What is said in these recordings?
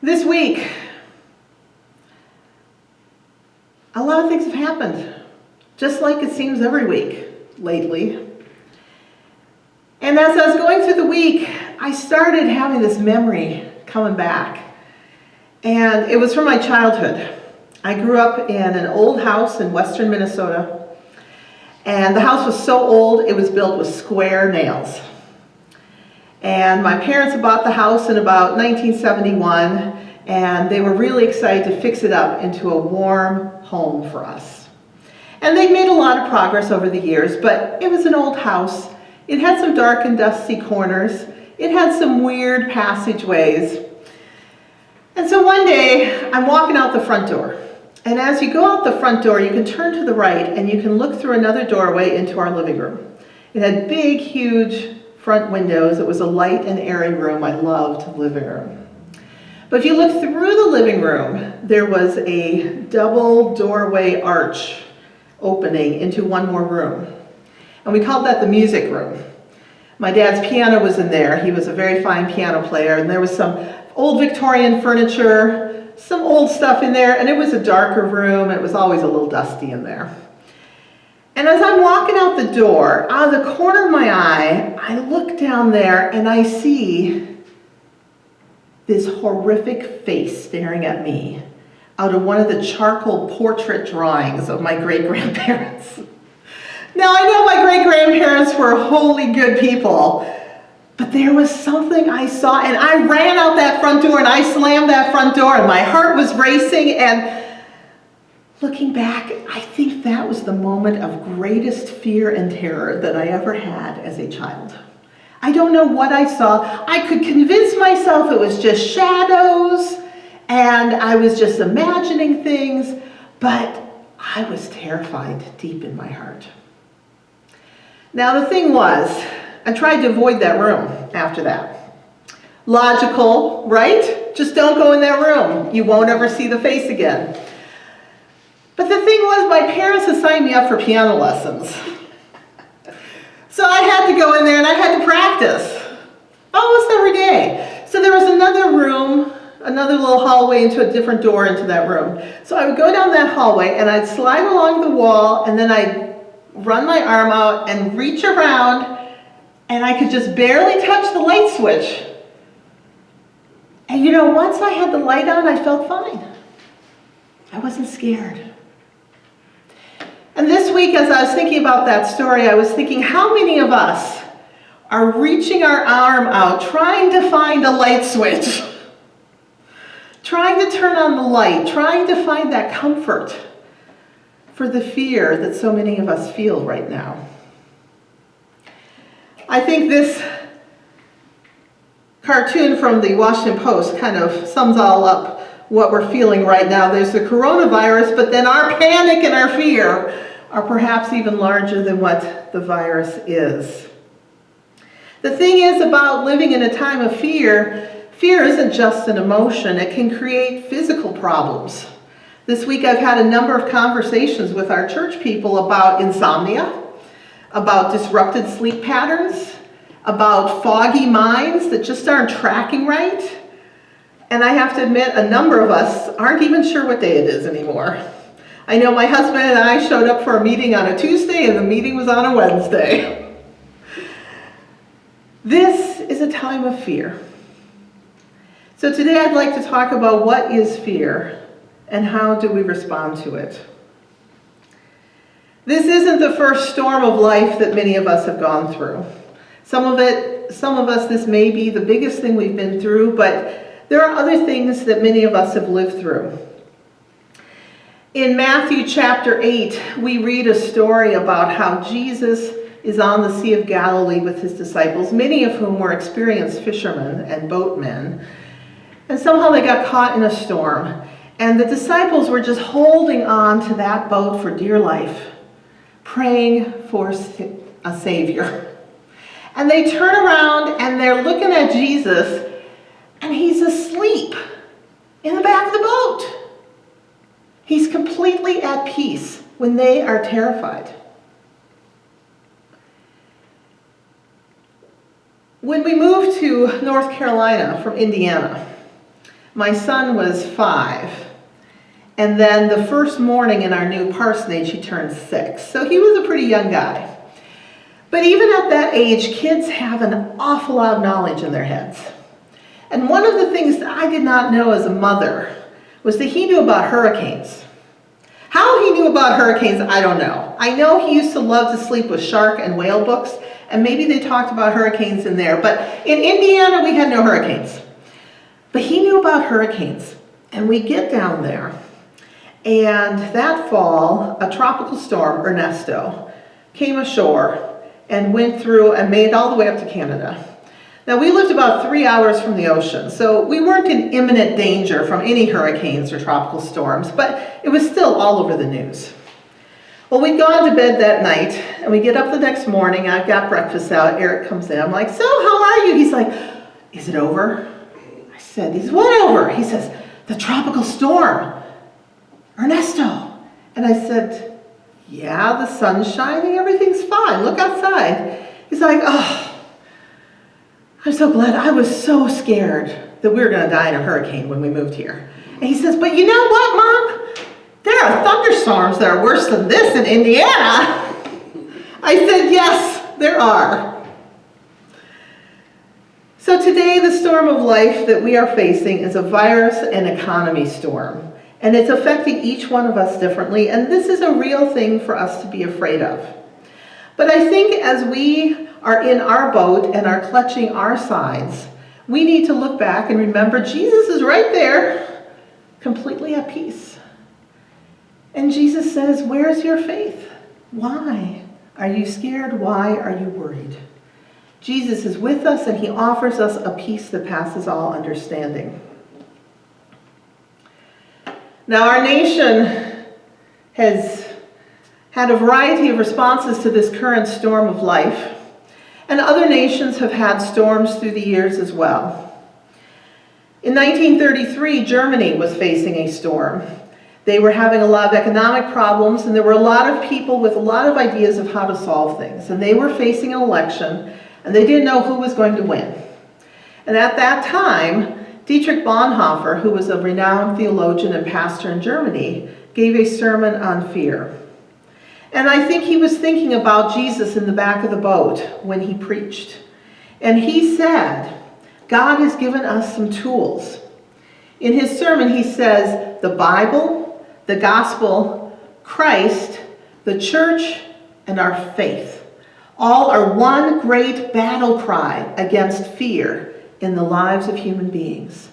This week, a lot of things have happened, just like it seems every week lately. And as I was going through the week, I started having this memory coming back. And it was from my childhood. I grew up in an old house in western Minnesota. And the house was so old, it was built with square nails. And my parents had bought the house in about 1971, and they were really excited to fix it up into a warm home for us. And they'd made a lot of progress over the years, but it was an old house. It had some dark and dusty corners. It had some weird passageways. And so one day, I'm walking out the front door. And as you go out the front door, you can turn to the right, and you can look through another doorway into our living room. It had big, huge front windows. It was a light and airy room. I loved the living room. But if you look through the living room, there was a double doorway arch opening into one more room. And we called that the music room. My dad's piano was in there. He was a very fine piano player, and there was some old Victorian furniture, some old stuff in there, and it was a darker room. It was always a little dusty in there. And as I'm walking out the door, out of the corner of my eye, I look down there and I see this horrific face staring at me out of one of the charcoal portrait drawings of my great-grandparents. Now, I know my great-grandparents were wholly good people, but there was something I saw, and I ran out that front door and I slammed that front door, and my heart was racing, and looking back, I think that was the moment of greatest fear and terror that I ever had as a child. I don't know what I saw. I could convince myself it was just shadows and I was just imagining things, but I was terrified deep in my heart. Now the thing was, I tried to avoid that room after that. Logical, right? Just don't go in that room. You won't ever see the face again. But the thing was, my parents had signed me up for piano lessons. So I had to go in there and I had to practice. Almost every day. So there was another room, another little hallway into a different door into that room. So I would go down that hallway and I'd slide along the wall and then I'd run my arm out and reach around and I could just barely touch the light switch. And you know, once I had the light on, I felt fine. I wasn't scared. And this week, as I was thinking about that story, I was thinking, how many of us are reaching our arm out, trying to find a light switch, trying to turn on the light, trying to find that comfort for the fear that so many of us feel right now? I think this cartoon from the Washington Post kind of sums all up what we're feeling right now. There's the coronavirus, but then our panic and our fear are perhaps even larger than what the virus is. The thing is about living in a time of fear, fear isn't just an emotion. It can create physical problems. This week I've had a number of conversations with our church people about insomnia, about disrupted sleep patterns, about foggy minds that just aren't tracking right. And I have to admit, a number of us aren't even sure what day it is anymore. I know my husband and I showed up for a meeting on a Tuesday and the meeting was on a Wednesday. This is a time of fear. So today I'd like to talk about what is fear and how do we respond to it. This isn't the first storm of life that many of us have gone through. Some of us, this may be the biggest thing we've been through, but there are other things that many of us have lived through. In Matthew chapter 8, we read a story about how Jesus is on the Sea of Galilee with his disciples, many of whom were experienced fishermen and boatmen. And somehow they got caught in a storm. And the disciples were just holding on to that boat for dear life, praying for a Savior. And they turn around and they're looking at Jesus, and he's asleep in the back of the boat. He's completely at peace when they are terrified. When we moved to North Carolina from Indiana, My son was 5. And then the first morning in our new parsonage, he turned 6. So he was a pretty young guy. But even at that age, kids have an awful lot of knowledge in their heads. And one of the things that I did not know as a mother was that he knew about hurricanes. How he knew about hurricanes, I don't know. I know he used to love to sleep with shark and whale books, and maybe they talked about hurricanes in there. But in Indiana, we had no hurricanes. But he knew about hurricanes. And we get down there. And that fall, a tropical storm, Ernesto, came ashore and went through and made it all the way up to Canada. Now, we lived about 3 hours from the ocean, so we weren't in imminent danger from any hurricanes or tropical storms, but it was still all over the news. Well, we'd gone to bed that night, and we get up the next morning. I've got breakfast out. Eric comes in. I'm like, so how are you? He's like, is it over? I said, what over? He says, the tropical storm. Ernesto. And I said, yeah, the sun's shining, everything's fine, look outside. He's like, oh, I'm so glad. I was so scared that we were going to die in a hurricane when we moved here. And he says, but you know what, Mom? There are thunderstorms that are worse than this in Indiana. I said, yes, there are. So today, the storm of life that we are facing is a virus and economy storm. And it's affecting each one of us differently, and this is a real thing for us to be afraid of. But I think as we are in our boat and are clutching our sides, we need to look back and remember Jesus is right there, completely at peace. And Jesus says, where's your faith? Why are you scared? Why are you worried? Jesus is with us, and he offers us a peace that passes all understanding. Now, our nation has had a variety of responses to this current storm of life, and other nations have had storms through the years as well. In 1933, Germany was facing a storm. They were having a lot of economic problems, and there were a lot of people with a lot of ideas of how to solve things. And they were facing an election, and they didn't know who was going to win. And at that time, Dietrich Bonhoeffer, who was a renowned theologian and pastor in Germany, gave a sermon on fear. And I think he was thinking about Jesus in the back of the boat when he preached. And he said, God has given us some tools. In his sermon, he says, the Bible, the gospel, Christ, the church, and our faith, all are one great battle cry against fear in the lives of human beings.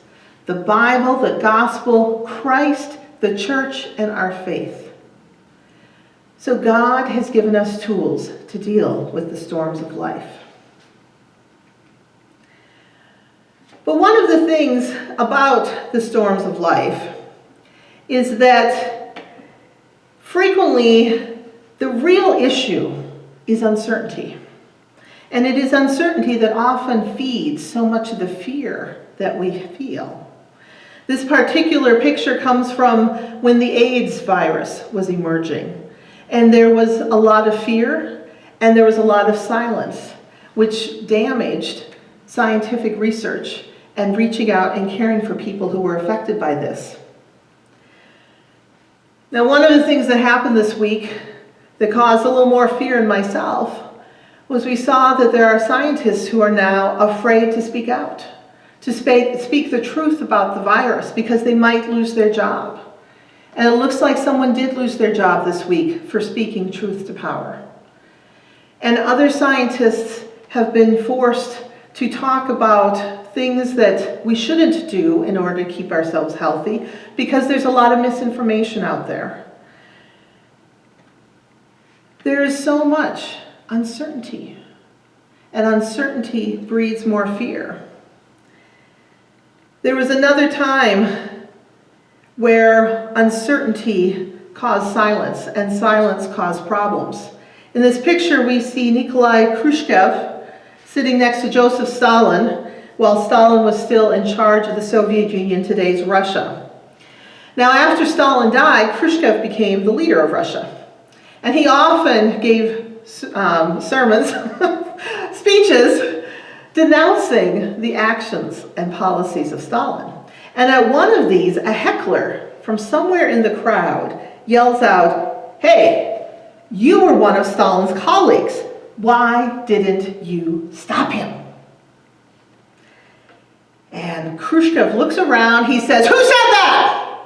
The Bible, the gospel, Christ, the church, and our faith. So God has given us tools to deal with the storms of life. But one of the things about the storms of life is that frequently the real issue is uncertainty. And it is uncertainty that often feeds so much of the fear that we feel. This particular picture comes from when the AIDS virus was emerging. And there was a lot of fear, and there was a lot of silence, which damaged scientific research and reaching out and caring for people who were affected by this. Now, one of the things that happened this week that caused a little more fear in myself was we saw that there are scientists who are now afraid to speak out, to speak the truth about the virus because they might lose their job. And it looks like someone did lose their job this week for speaking truth to power. And other scientists have been forced to talk about things that we shouldn't do in order to keep ourselves healthy because there's a lot of misinformation out there. There is so much uncertainty, and uncertainty breeds more fear. There was another time where uncertainty caused silence, and silence caused problems. In this picture, we see Nikolai Khrushchev sitting next to Joseph Stalin while Stalin was still in charge of the Soviet Union, today's Russia. Now, after Stalin died, Khrushchev became the leader of Russia. And he often gave sermons, speeches, denouncing the actions and policies of Stalin. And at one of these, a heckler from somewhere in the crowd yells out, "Hey, you were one of Stalin's colleagues. Why didn't you stop him?" And Khrushchev looks around, he says, "Who said that?"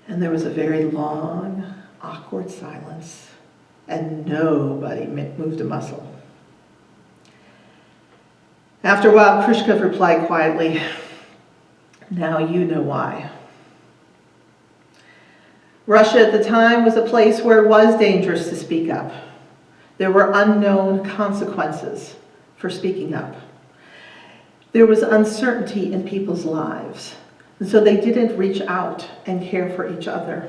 And there was a very long, awkward silence, and nobody moved a muscle. After a while, Khrushchev replied quietly, "Now you know why." Russia at the time was a place where it was dangerous to speak up. There were unknown consequences for speaking up. There was uncertainty in people's lives, and so they didn't reach out and care for each other.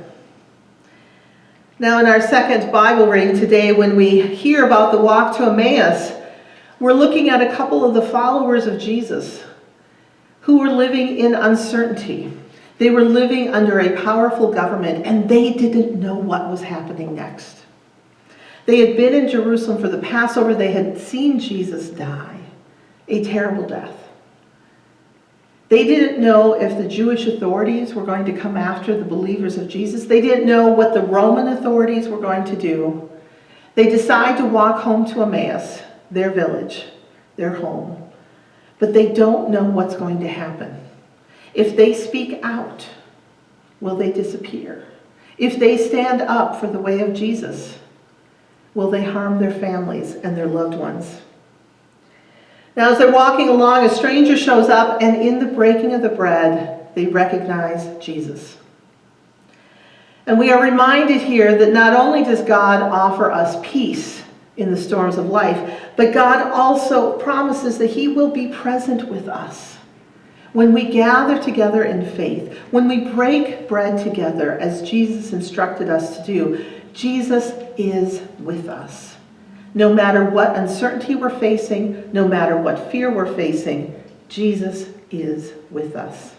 Now in our second Bible reading today, when we hear about the walk to Emmaus, we're looking at a couple of the followers of Jesus who were living in uncertainty. They were living under a powerful government, and they didn't know what was happening next. They had been in Jerusalem for the Passover. They had seen Jesus die, a terrible death. They didn't know if the Jewish authorities were going to come after the believers of Jesus. They didn't know what the Roman authorities were going to do. They decide to walk home to Emmaus, their village, their home. But they don't know what's going to happen. If they speak out, will they disappear? If they stand up for the way of Jesus, will they harm their families and their loved ones? Now, as they're walking along, a stranger shows up, and in the breaking of the bread, they recognize Jesus. And we are reminded here that not only does God offer us peace in the storms of life, but God also promises that He will be present with us. When we gather together in faith, when we break bread together as Jesus instructed us to do, Jesus is with us. No matter what uncertainty we're facing, no matter what fear we're facing, Jesus is with us.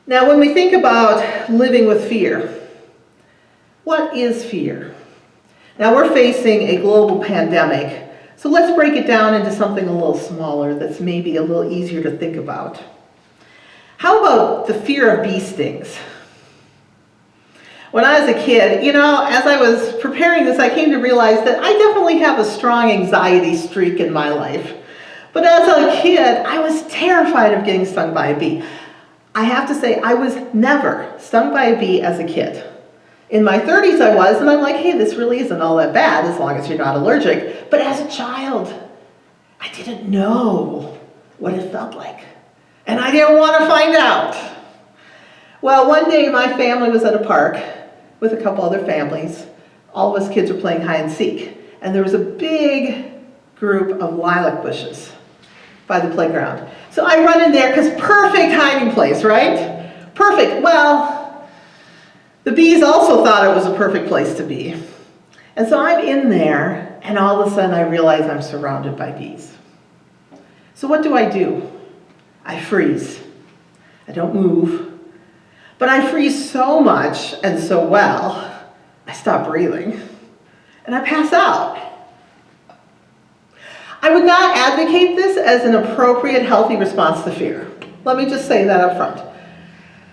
Now, when we think about living with fear, what is fear? Now, we're facing a global pandemic, so let's break it down into something a little smaller that's maybe a little easier to think about. How about the fear of bee stings? When I was a kid, as I was preparing this, I came to realize that I definitely have a strong anxiety streak in my life. But as a kid, I was terrified of getting stung by a bee. I have to say, I was never stung by a bee as a kid. In my 30s I was, and I'm like, hey, this really isn't all that bad as long as you're not allergic. But as a child, I didn't know what it felt like. And I didn't want to find out. Well, one day my family was at a park with a couple other families. All of us kids were playing hide and seek. And there was a big group of lilac bushes by the playground. So I run in there, because perfect hiding place, right? Perfect. Well, the bees also thought it was a perfect place to be. And so I'm in there, and all of a sudden I realize I'm surrounded by bees. So what do? I freeze. I don't move. But I freeze so much and so well, I stop breathing, and I pass out. I would not advocate this as an appropriate, healthy response to fear. Let me just say that up front.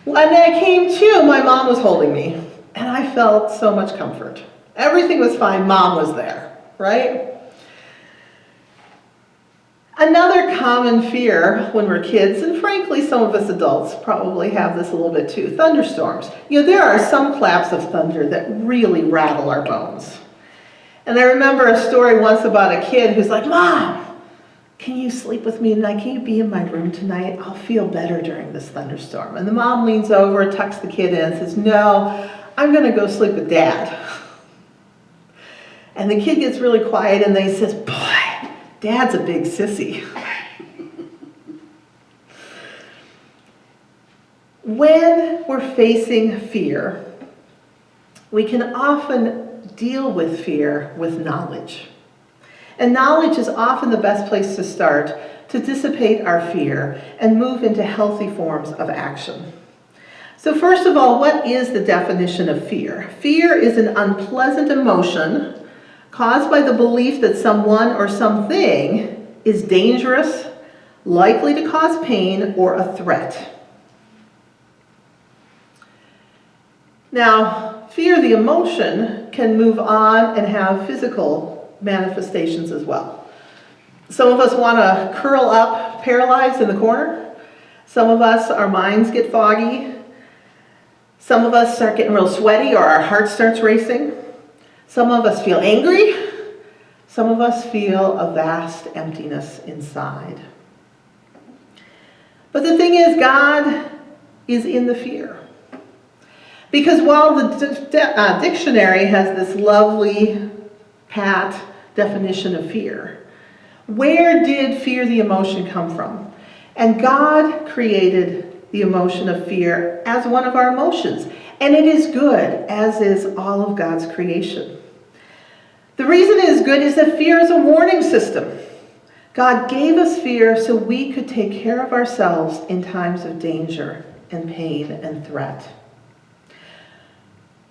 When I came to, my mom was holding me, and I felt so much comfort. Everything was fine, Mom was there, right? Another common fear when we're kids, and frankly some of us adults probably have this a little bit too, thunderstorms. There are some claps of thunder that really rattle our bones. And I remember a story once about a kid who's like, Mom, can you sleep with me tonight? Can you be in my room tonight? I'll feel better during this thunderstorm. And the mom leans over, tucks the kid in, and says, no, I'm going to go sleep with Dad. And the kid gets really quiet, and they says, boy, Dad's a big sissy. When we're facing fear, we can often deal with fear with knowledge. And knowledge is often the best place to start to dissipate our fear and move into healthy forms of action. So first of all, what is the definition of fear? Fear is an unpleasant emotion caused by the belief that someone or something is dangerous, likely to cause pain, or a threat. Now, fear, the emotion, can move on and have physical manifestations as well. Some of us want to curl up, paralyzed in the corner. Some of us, our minds get foggy. Some of us start getting real sweaty, or our heart starts racing. Some of us feel angry. Some of us feel a vast emptiness inside. But the thing is, God is in the fear. Because while the dictionary has this lovely, pat definition of fear, where did fear, the emotion, come from? And God created the emotion of fear as one of our emotions. And it is good, as is all of God's creation. The reason it is good is that fear is a warning system. God gave us fear so we could take care of ourselves in times of danger and pain and threat.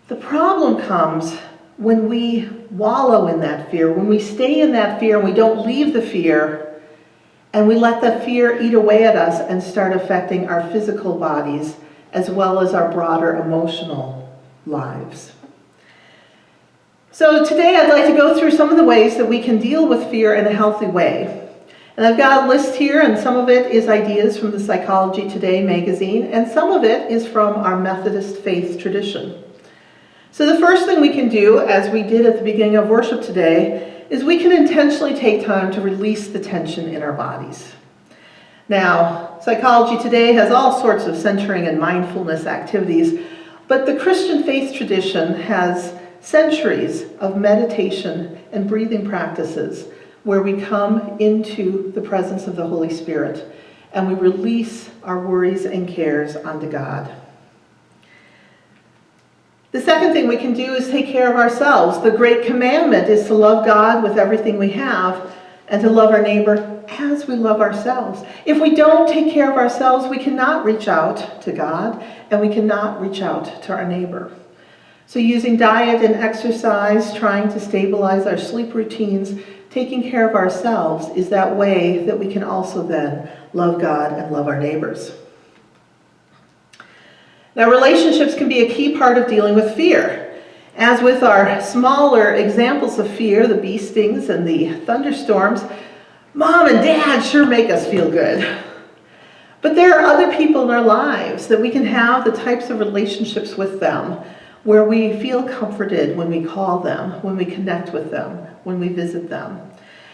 The problem comes when we wallow in that fear, when we stay in that fear and we don't leave the fear, and we let the fear eat away at us and start affecting our physical bodies as well as our broader emotional lives. So today I'd like to go through some of the ways that we can deal with fear in a healthy way. And I've got a list here, and some of it is ideas from the Psychology Today magazine, and some of it is from our Methodist faith tradition. So the first thing we can do, as we did at the beginning of worship today, is we can intentionally take time to release the tension in our bodies. Now, Psychology Today has all sorts of centering and mindfulness activities, but the Christian faith tradition has centuries of meditation and breathing practices where we come into the presence of the Holy Spirit and we release our worries and cares onto God. The second thing we can do is take care of ourselves. The great commandment is to love God with everything we have and to love our neighbor as we love ourselves. If we don't take care of ourselves, we cannot reach out to God and we cannot reach out to our neighbor. So using diet and exercise, trying to stabilize our sleep routines, taking care of ourselves is that way that we can also then love God and love our neighbors. Now, relationships can be a key part of dealing with fear. As with our smaller examples of fear, the bee stings and the thunderstorms, Mom and Dad sure make us feel good. But there are other people in our lives that we can have the types of relationships with them where we feel comforted when we call them, when we connect with them, when we visit them.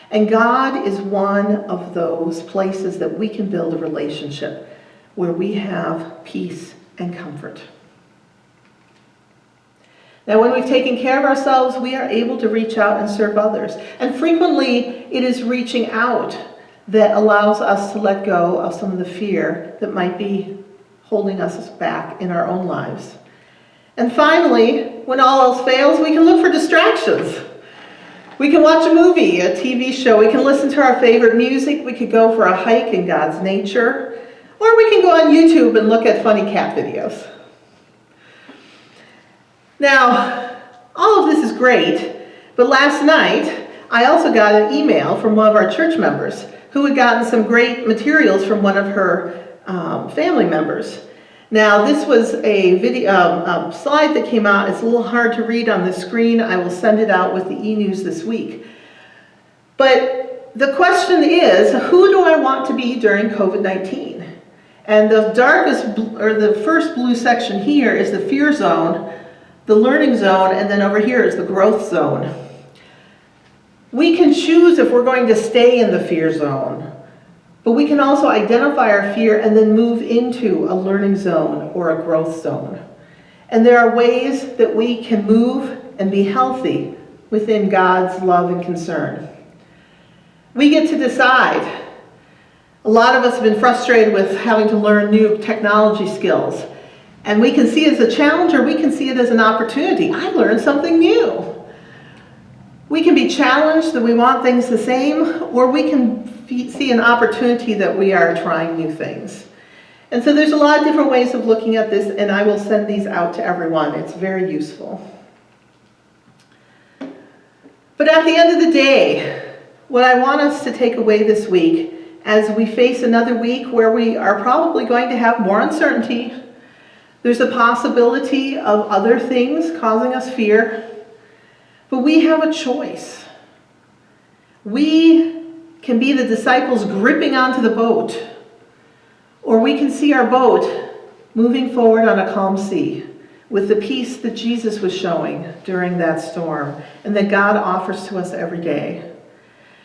And God is one of those places that we can build a relationship where we have peace and comfort. Now, when we've taken care of ourselves, we are able to reach out and serve others. And frequently, it is reaching out that allows us to let go of some of the fear that might be holding us back in our own lives. And finally, when all else fails, we can look for distractions. We can watch a movie, a TV show. We can listen to our favorite music. We could go for a hike in God's nature. Or we can go on YouTube and look at funny cat videos. Now, all of this is great, but last night I also got an email from one of our church members who had gotten some great materials from one of her family members. Now, this was a video slide that came out. It's a little hard to read on the screen. I will send it out with the e-news this week. But the question is, who do I want to be during COVID-19? And the the first blue section here is the fear zone, the learning zone, and then over here is the growth zone. We can choose if we're going to stay in the fear zone, but we can also identify our fear and then move into a learning zone or a growth zone. And there are ways that we can move and be healthy within God's love and concern. We get to decide. A lot of us have been frustrated with having to learn new technology skills. And we can see it as a challenge or we can see it as an opportunity. I learned something new. We can be challenged that we want things the same, or we can see an opportunity that we are trying new things. And so there's a lot of different ways of looking at this, and I will send these out to everyone. It's very useful. But at the end of the day, what I want us to take away this week, as we face another week where we are probably going to have more uncertainty, there's a possibility of other things causing us fear, but we have a choice. We can be the disciples gripping onto the boat, or we can see our boat moving forward on a calm sea with the peace that Jesus was showing during that storm and that God offers to us every day.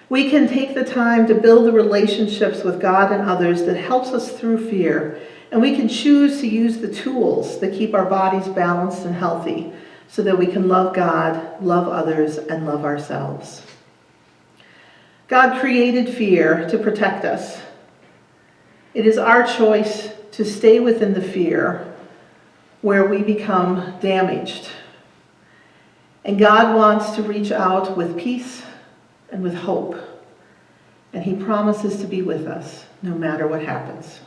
We can take the time to build the relationships with God and others that helps us through fear, and we can choose to use the tools that keep our bodies balanced and healthy so that we can love God, love others, and love ourselves. God created fear to protect us. It is our choice to stay within the fear where we become damaged. And God wants to reach out with peace and with hope. And He promises to be with us no matter what happens.